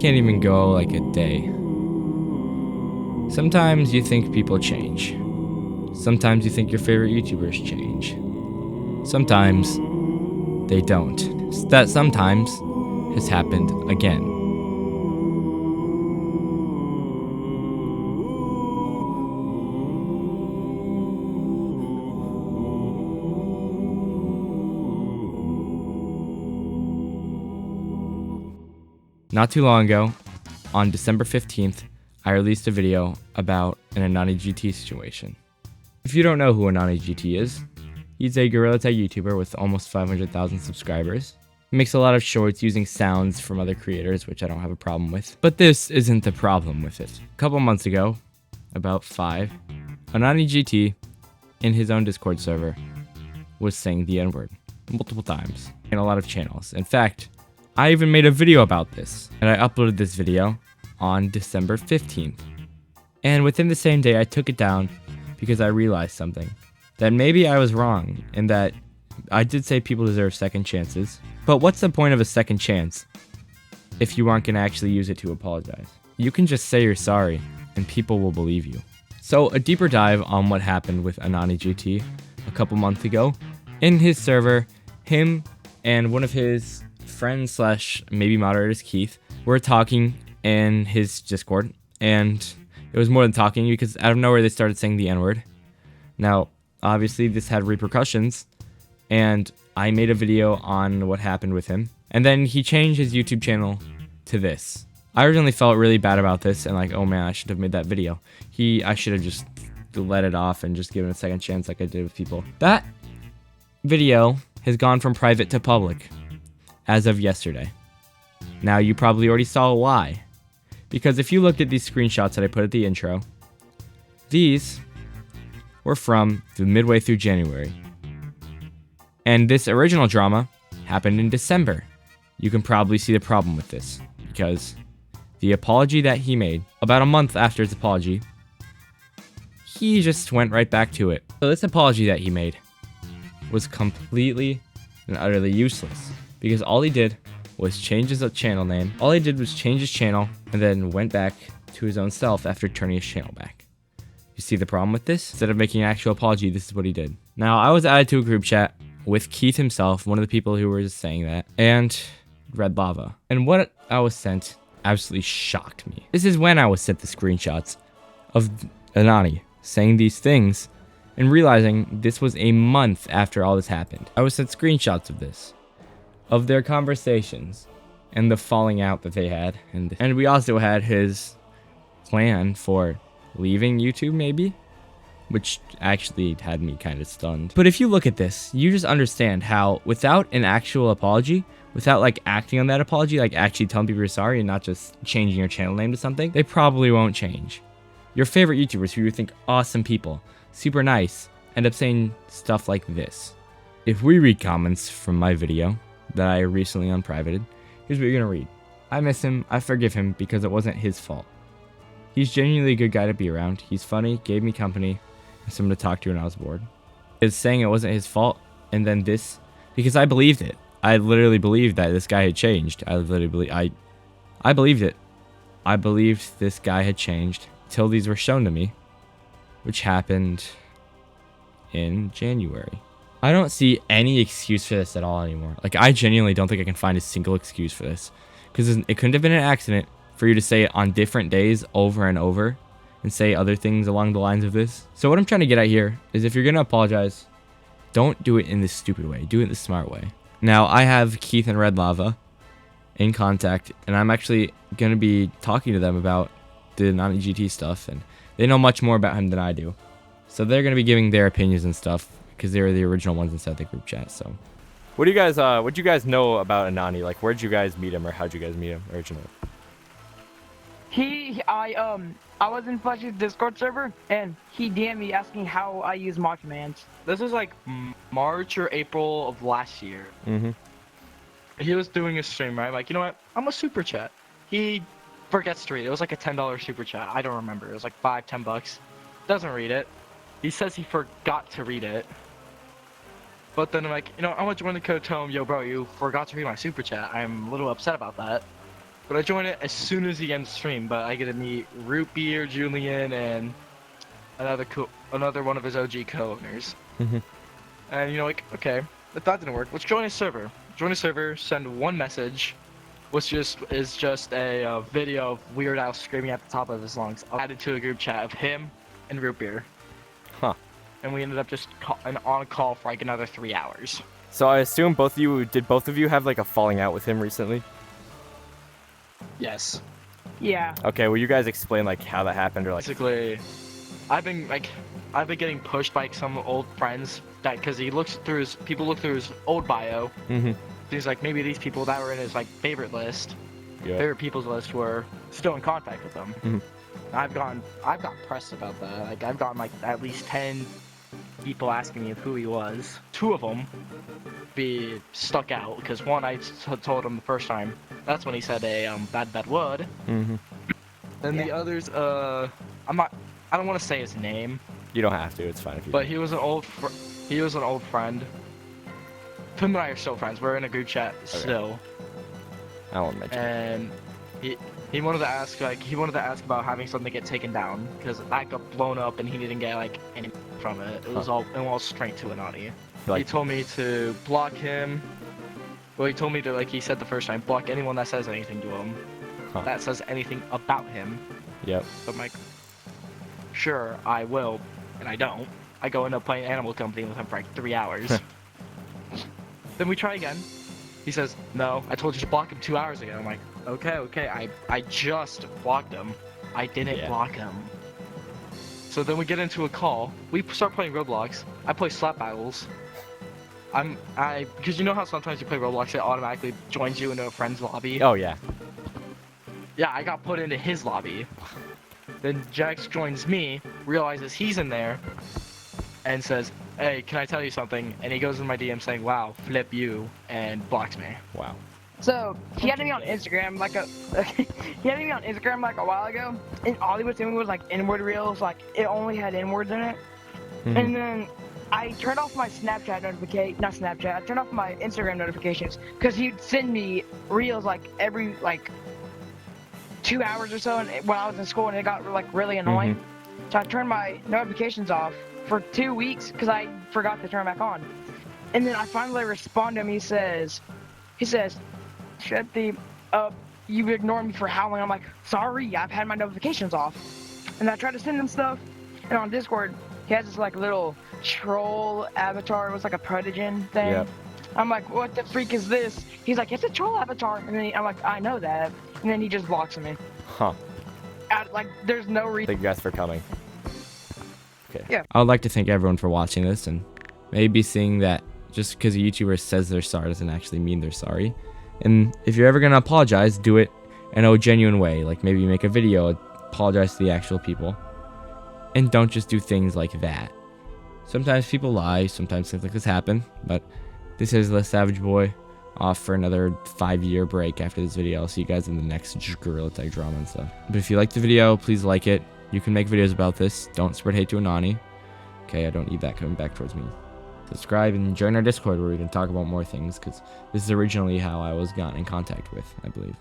can't even go like a day. Sometimes you think people change. Sometimes you think your favorite YouTubers change. Sometimes they don't. That sometimes has happened again. Not too long ago, on December 15th, I released a video about an Anani GT situation. If you don't know who Anani GT is, he's a Gorilla Tag YouTuber with almost 500,000 subscribers. He makes a lot of shorts using sounds from other creators, which I don't have a problem with. But this isn't the problem with it. A couple months ago, about 5, Anani GT, in his own Discord server, was saying the N-word multiple times in a lot of channels. In fact, I even made a video about this, and I uploaded this video on December 15th. And within the same day, I took it down because I realized something. That maybe I was wrong, and that I did say people deserve second chances. But what's the point of a second chance if you aren't going to actually use it to apologize? You can just say you're sorry, and people will believe you. So a deeper dive on what happened with Anani GT a couple months ago. In his server, him and one of his friends slash maybe moderators, Keith, were talking in his Discord, and it was more than talking because out of nowhere they started saying the N-word. Now, obviously this had repercussions, and I made a video on what happened with him, and then he changed his YouTube channel to this. I originally felt really bad about this and like, oh man, I should have made that video. I should have just let it off and just given a second chance like I did with people. That video has gone from private to public as of yesterday. Now, you probably already saw why. Because if you looked at these screenshots that I put at the intro, these were from the midway through January. And this original drama happened in December. You can probably see the problem with this, because the apology that he made, about a month after his apology, he just went right back to it. So this apology that he made was completely and utterly useless, because all he did was change his channel name. All he did was change his channel and then went back to his own self after turning his channel back. You see the problem with this? Instead of making an actual apology, this is what he did. Now, I was added to a group chat with Keith himself, one of the people who were saying that, and Red Lava. And what I was sent absolutely shocked me. This is when I was sent the screenshots of Anani saying these things and realizing this was a month after all this happened. I was sent screenshots of this, of their conversations and the falling out that they had. And we also had his plan for leaving YouTube, maybe, which actually had me kind of stunned. But if you look at this, you just understand how without an actual apology, without like acting on that apology, like actually telling people you're sorry and not just changing your channel name to something, they probably won't change. Your favorite YouTubers who you think awesome people, super nice, end up saying stuff like this. If we read comments from my video that I recently unprivated, here's what you're gonna read. I miss him, I forgive him because it wasn't his fault. He's genuinely a good guy to be around. He's funny, gave me company, and someone to talk to when I was bored. It's saying it wasn't his fault, and then this, because I believed it. I literally believed that this guy had changed. I believed it. I believed this guy had changed till these were shown to me, which happened in January. I don't see any excuse for this at all anymore. Like, I genuinely don't think I can find a single excuse for this, because it couldn't have been an accident for you to say it on different days over and over and say other things along the lines of this. So what I'm trying to get at here is, if you're going to apologize, don't do it in this stupid way. Do it the smart way. Now, I have Keith and Red Lava in contact, and I'm actually going to be talking to them about the Anani GT stuff, and they know much more about him than I do. So they're going to be giving their opinions and stuff, because they were the original ones inside the group chat. So what do you guys know about Anani? Like, where'd you guys meet him, or how'd you guys meet him originally? I was in Flesh's Discord server, and he DM'd me asking how I use mod commands. This was like March or April of last year. Mm-hmm. He was doing a stream, right? Like, you know what? I'm a super chat. He forgets to read it. It was like a $10 super chat. I don't remember. It was like $5-10. Doesn't read it. He says he forgot to read it. But then I'm like, you know, I want to join the code, tell him, yo, bro, you forgot to read my super chat. I'm a little upset about that. But I joined it as soon as he ends stream. But I get to meet Root Beer, Julian, and another one of his OG co-owners. And you know, like, okay, if that didn't work, let's join a server. Join a server, send one message, which is just a video of Weird Al screaming at the top of his lungs. I added to a group chat of him and Root Beer. Huh. And we ended up just on call for like another 3 hours. So I assume both of you have like a falling out with him recently? Yes. Yeah. Okay, will you guys explain like how that happened or like? Basically, I've been getting pushed by some old friends that because people look through his old bio. He's like, maybe these people that were in his like favorite list, favorite people's list were still in contact with them. I've got pressed about that. Like I've gotten like at least 10 people asking me who he was. 2 of them be stuck out because one I told him the first time. That's when he said a bad word. And the others, I don't want to say his name. You don't have to. It's fine if you. But he was an old friend. Him and I are still friends. We're in a group chat still. I won't mention. And he wanted to ask about having something get taken down because that got blown up and he didn't get like anything from it. It was all straight to Anani. He told me to block him. Well, he told me to, like he said the first time, block anyone that says anything to him. That says anything about him. Yep. So I'm like, sure, I will, and I don't. I go into playing Animal Company with him for like 3 hours. Then we try again. He says, no, I told you to block him 2 hours ago. I'm like, okay, I just blocked him. I didn't block him. So then we get into a call. We start playing Roblox. I play slap battles. Because you know how sometimes you play Roblox, it automatically joins you into a friend's lobby? Oh, yeah. Yeah, I got put into his lobby. Then Jax joins me, realizes he's in there, and says, hey, can I tell you something? And he goes in my DM saying, wow, flip you, and blocks me. Wow. So he had me on Instagram like a while ago, and all he was doing was like N-word reels, like it only had N-words in it. And then I turned off my Snapchat I turned off my Instagram notifications because he'd send me reels like every like 2 hours or so, and when I was in school, and it got like really annoying. So I turned my notifications off for 2 weeks because I forgot to turn them back on. And then I finally respond to him. He says, shut the up. You ignored me for how long? I'm like, sorry, I've had my notifications off. And I tried to send him stuff, and on Discord, he has this like little troll avatar. It was like a Prodigen thing. Yep. I'm like, what the freak is this? He's like, it's a troll avatar. And then I'm like, I know that. And then he just blocks me. Like, there's no reason. Thank you guys for coming. Okay. Yeah. I would like to thank everyone for watching this, and maybe seeing that just because a YouTuber says they're sorry doesn't actually mean they're sorry. And if you're ever going to apologize, do it in a genuine way. Like maybe make a video, apologize to the actual people. And don't just do things like that. Sometimes people lie, sometimes things like this happen, but this is the Savage Boy off for another 5-year break after this video. I'll see you guys in the next Gorilla Tag drama and stuff. But if you liked the video, please like it. You can make videos about this. Don't spread hate to Anani. Okay, I don't need that coming back towards me. Subscribe and join our Discord where we can talk about more things, because this is originally how I was gotten in contact with, I believe.